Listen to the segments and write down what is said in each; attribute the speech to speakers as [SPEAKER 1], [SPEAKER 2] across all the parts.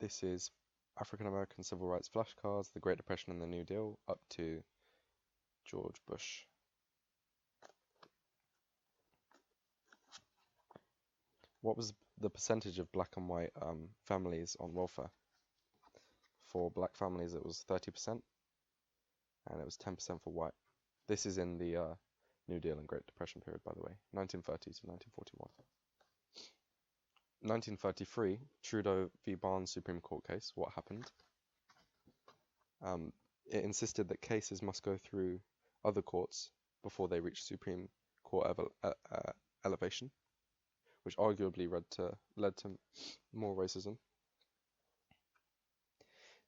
[SPEAKER 1] This is African American civil rights flashcards, the Great Depression and the New Deal, up to George Bush. What was the percentage of black and white families on welfare? For black families, it was 30%, and it was 10% for white. This is in the New Deal and Great Depression period, by the way, 1930 to 1941. 1933, Trudeau v. Barnes Supreme Court case. What happened? It insisted that cases must go through other courts before they reach Supreme Court elevation, which arguably led to more racism.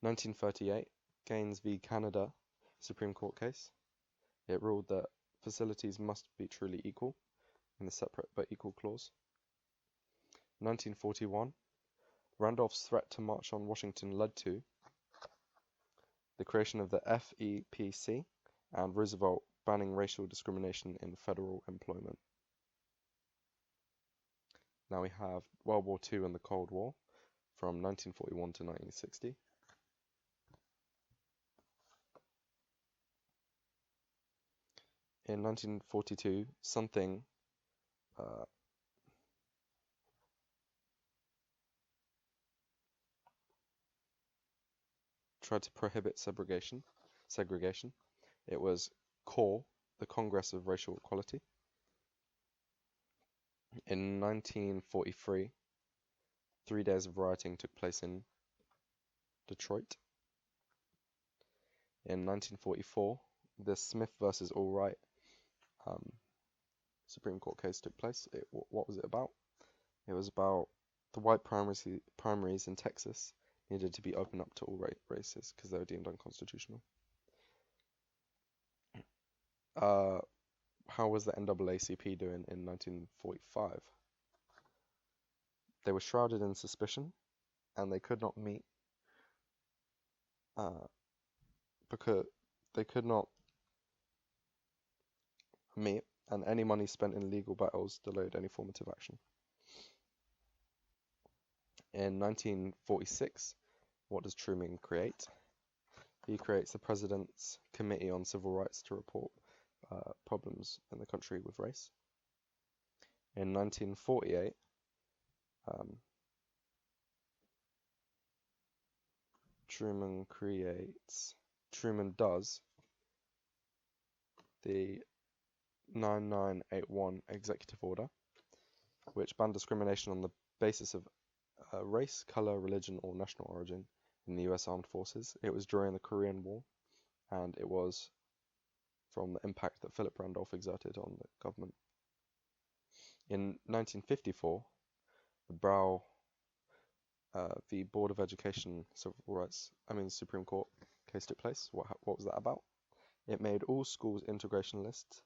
[SPEAKER 1] 1938, Gaines v. Canada Supreme Court case. It ruled that facilities must be truly equal in the separate but equal clause. 1941, Randolph's threat to march on Washington led to the creation of the FEPC and Roosevelt banning racial discrimination in federal employment. Now we have World War II and the Cold War from 1941 to 1960. In 1942, something tried to prohibit segregation. It was CORE, the Congress of Racial Equality. In 1943, 3 days of rioting took place in Detroit. In 1944, the Smith versus Allwright Supreme Court case took place. What was it about? It was about the white primaries in Texas needed to be opened up to all races because they were deemed unconstitutional. How was the NAACP doing in 1945? They were shrouded in suspicion, and they could not meet because they could not meet, and any money spent in legal battles delayed any formative action. In 1946, what does Truman create? He creates the President's Committee on Civil Rights to report problems in the country with race. In 1948, Truman does the 9981 executive order, which banned discrimination on the basis of race, color, religion, or national origin in the US Armed Forces. It was during the Korean War, and it was from the impact that Philip Randolph exerted on the government. In 1954, the Brow v. Board of Education Supreme Court case took place. What was that about? It made all schools integrationist,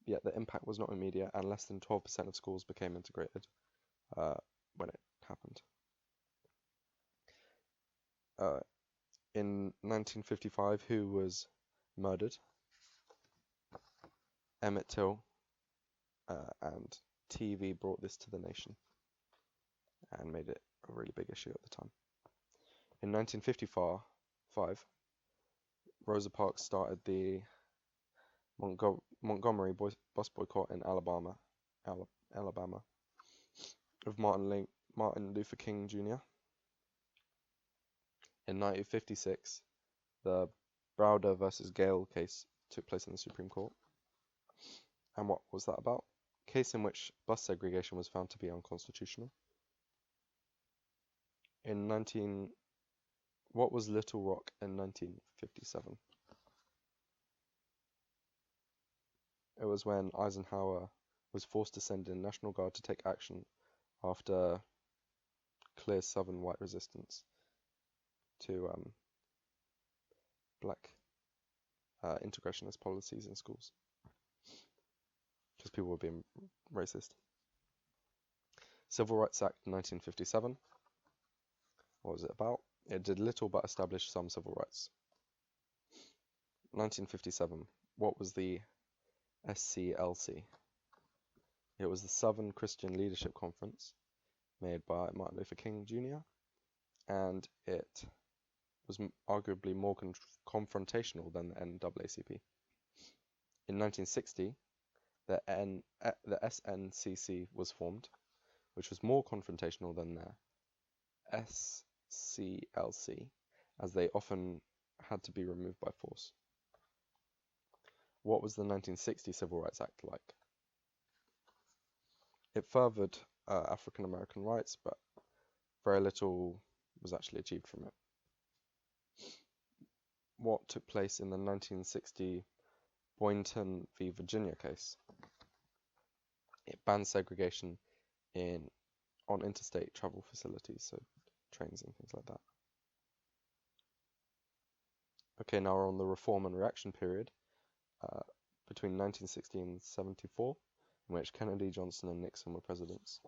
[SPEAKER 1] yet the impact was not immediate, and less than 12% of schools became integrated when it happened. In 1955, who was murdered? Emmett Till, and TV brought this to the nation and made it a really big issue at the time. In 1955, Rosa Parks started the Montgomery bus boycott in Alabama, of Martin Luther King Jr. In 1956, the Browder versus Gale case took place in the Supreme Court. And what was that about? Case in which bus segregation was found to be unconstitutional. What was Little Rock in 1957? It was when Eisenhower was forced to send in National Guard to take action after clear Southern white resistance to black integrationist policies in schools, because people were being racist. Civil Rights Act 1957. What was it about? It did little but established some civil rights. 1957. What was the SCLC? It was the Southern Christian Leadership Conference, made by Martin Luther King Jr. and it was arguably more confrontational than the NAACP. In 1960, the SNCC was formed, which was more confrontational than the SCLC, as they often had to be removed by force. What was the 1960 Civil Rights Act like? It furthered African American rights, but very little was actually achieved from it. What took place in the 1960 Boynton v. Virginia case? It banned segregation on interstate travel facilities, so trains and things like that. Okay, now we're on the Reform and Reaction period between 1960 and 74, in which Kennedy, Johnson, and Nixon were presidents.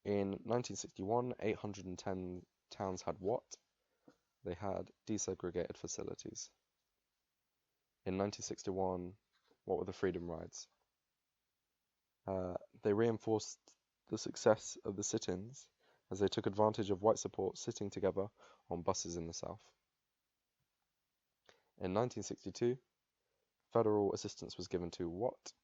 [SPEAKER 1] In 1961, 810 towns had what? They had desegregated facilities. In 1961, what were the Freedom Rides? They reinforced the success of the sit-ins as they took advantage of white support sitting together on buses in the South. In 1962, federal assistance was given to what?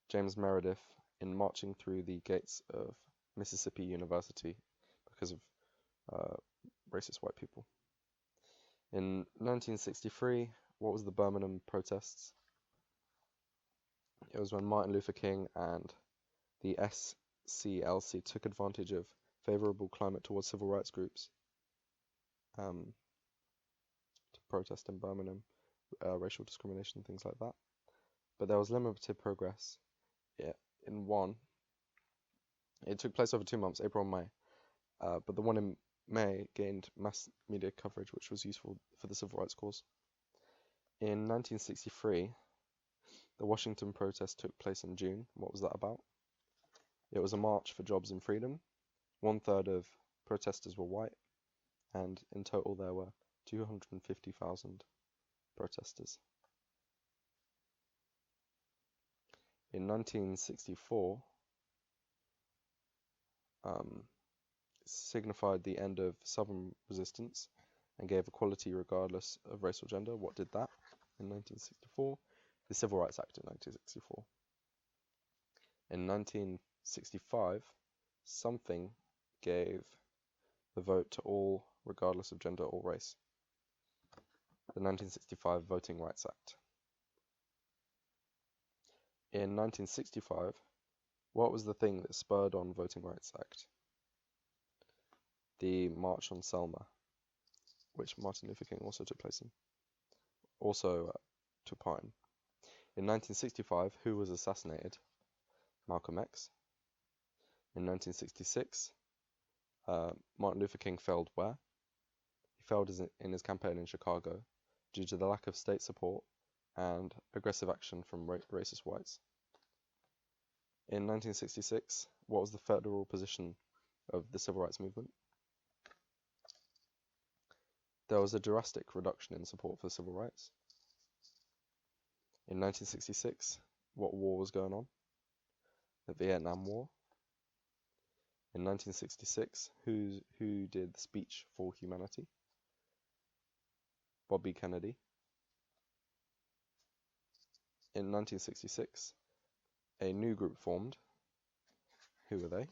[SPEAKER 1] James Meredith in marching through the gates of Mississippi University because of racist white people. In 1963, what was the Birmingham protests? It was when Martin Luther King and the SCLC took advantage of favorable climate towards civil rights groups to protest in Birmingham, racial discrimination, things like that. But there was limited progress in one. It took place over 2 months, April and May. But the one in May gained mass media coverage, which was useful for the civil rights cause. In 1963, the Washington protest took place in June. What was that about? It was a march for jobs and freedom. 1/3 of protesters were white, and in total there were 250,000 protesters. In 1964, signified the end of Southern resistance and gave equality regardless of race or gender. What did that in 1964? The Civil Rights Act in 1964. In 1965, something gave the vote to all regardless of gender or race. The 1965 Voting Rights Act. In 1965, what was the thing that spurred on Voting Rights Act? The March on Selma, which Martin Luther King also took place in. Also took part in. In 1965, who was assassinated? Malcolm X. In 1966, Martin Luther King failed where? He failed in his campaign in Chicago due to the lack of state support and aggressive action from racist whites. In 1966, what was the federal position of the civil rights movement? There was a drastic reduction in support for civil rights. In 1966, what war was going on? The Vietnam War. In 1966, who did the Speech for Humanity? Bobby Kennedy. In 1966, a new group formed. Who were they?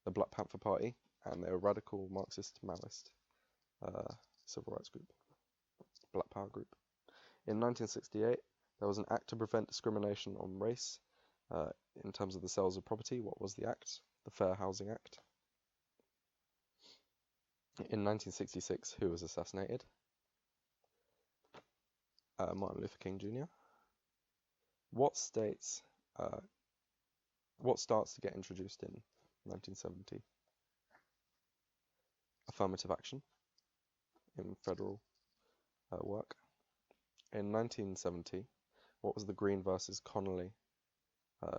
[SPEAKER 1] The Black Panther Party, and they're a radical Marxist-Maoist civil rights group, Black Power group. In 1968, there was an act to prevent discrimination on race in terms of the sales of property. What was the act? The Fair Housing Act. In 1966, who was assassinated? Martin Luther King Jr. What starts to get introduced in 1970? Affirmative action in federal work. In 1970, what was the Green versus Connolly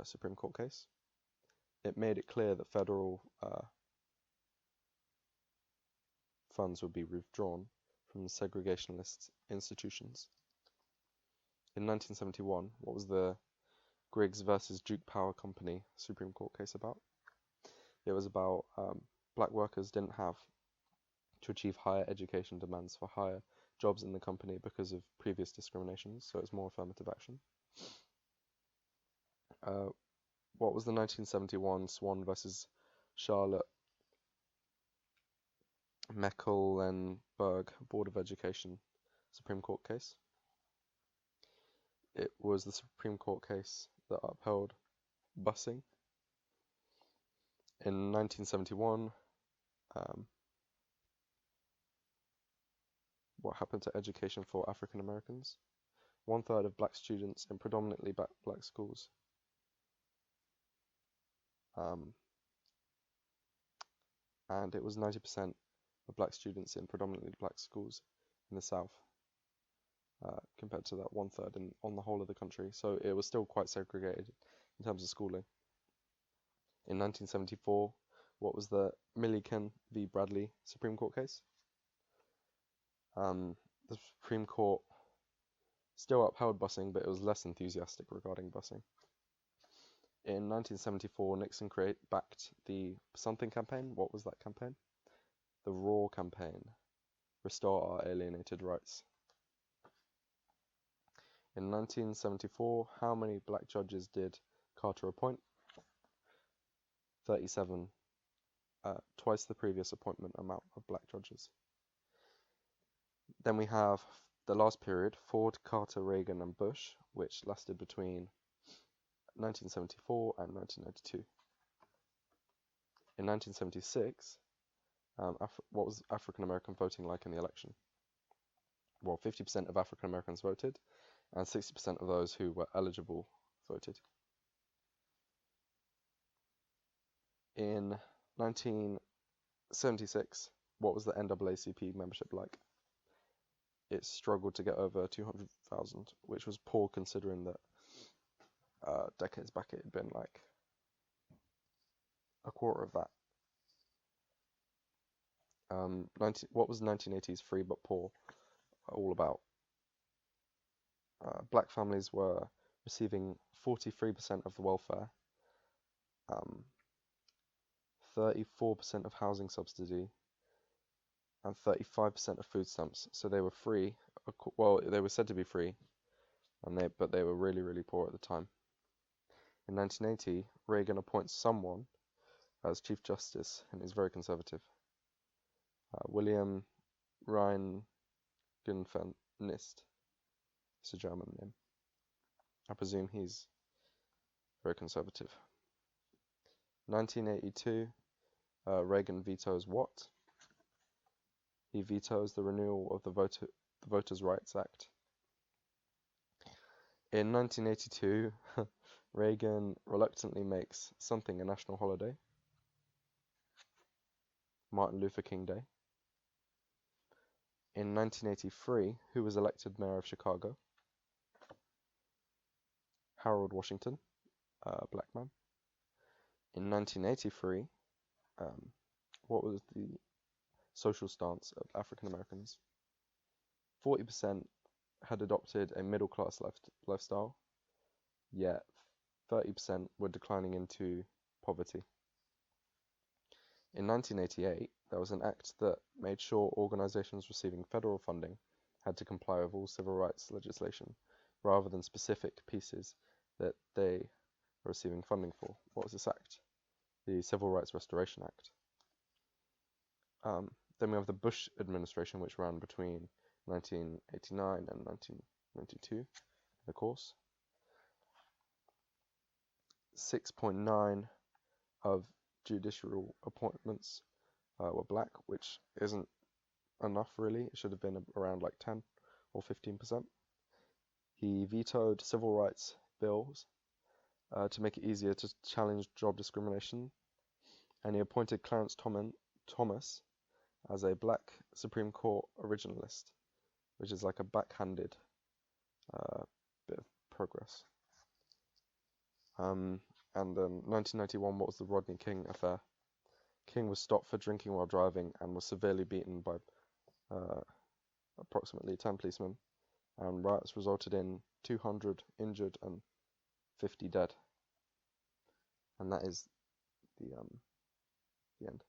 [SPEAKER 1] Supreme Court case? It made it clear that federal funds would be withdrawn from segregationist institutions. In 1971, what was the Griggs versus Duke Power Company Supreme Court case about? It was about black workers didn't have to achieve higher education demands for higher jobs in the company because of previous discriminations, so it's more affirmative action. What was the 1971 Swan versus Charlotte Mecklenburg Board of Education Supreme Court case? It was the Supreme Court case that upheld busing. In 1971, what happened to education for African Americans? 1/3 of black students in predominantly black schools. And it was 90% of black students in predominantly black schools in the South, compared to that 1/3 on the whole of the country. So it was still quite segregated in terms of schooling. In 1974, what was the Milliken v. Bradley Supreme Court case? The Supreme Court still upheld busing, but it was less enthusiastic regarding busing. In 1974, Nixon backed the something campaign. What was that campaign? The RAW campaign. Restore Our Alienated Rights. In 1974, how many black judges did Carter appoint? 37. Twice the previous appointment amount of black judges. Then we have the last period, Ford, Carter, Reagan, and Bush, which lasted between 1974 and 1992. In 1976, what was African American voting like in the election? Well, 50% of African Americans voted, and 60% of those who were eligible voted. In 1976, what was the NAACP membership like? It struggled to get over 200,000, which was poor considering that decades back it had been like a quarter of that. What was 1980s Free But Poor all about? Black families were receiving 43% of the welfare, 34% of housing subsidy, and 35% of food stamps. So they were free. Well, they were said to be free, but they were really, really poor at the time. In 1980, Reagan appoints someone as Chief Justice, and he's very conservative. William Rheingenfest. It's a German name. I presume he's very conservative. 1982, Reagan vetoes what? He vetoes the renewal of the Voters' Rights Act. In 1982, Reagan reluctantly makes something a national holiday. Martin Luther King Day. In 1983, who was elected mayor of Chicago? Harold Washington, a black man. In 1983, what was the social stance of African Americans? 40% had adopted a middle-class lifestyle, yet 30% were declining into poverty. In 1988, there was an act that made sure organizations receiving federal funding had to comply with all civil rights legislation, rather than specific pieces that they were receiving funding for. What was this act? The Civil Rights Restoration Act. Then we have the Bush administration, which ran between 1989 and 1992, of course. 6.9 of judicial appointments were black, which isn't enough really. It should have been around like 10 or 15%. He vetoed civil rights bills to make it easier to challenge job discrimination, and he appointed Clarence Thomas as a black Supreme Court originalist, which is like a backhanded bit of progress. And then 1991, what was the Rodney King affair? King was stopped for drinking while driving and was severely beaten by approximately 10 policemen, and riots resulted in 200 injured and 50 dead. And that is the The end.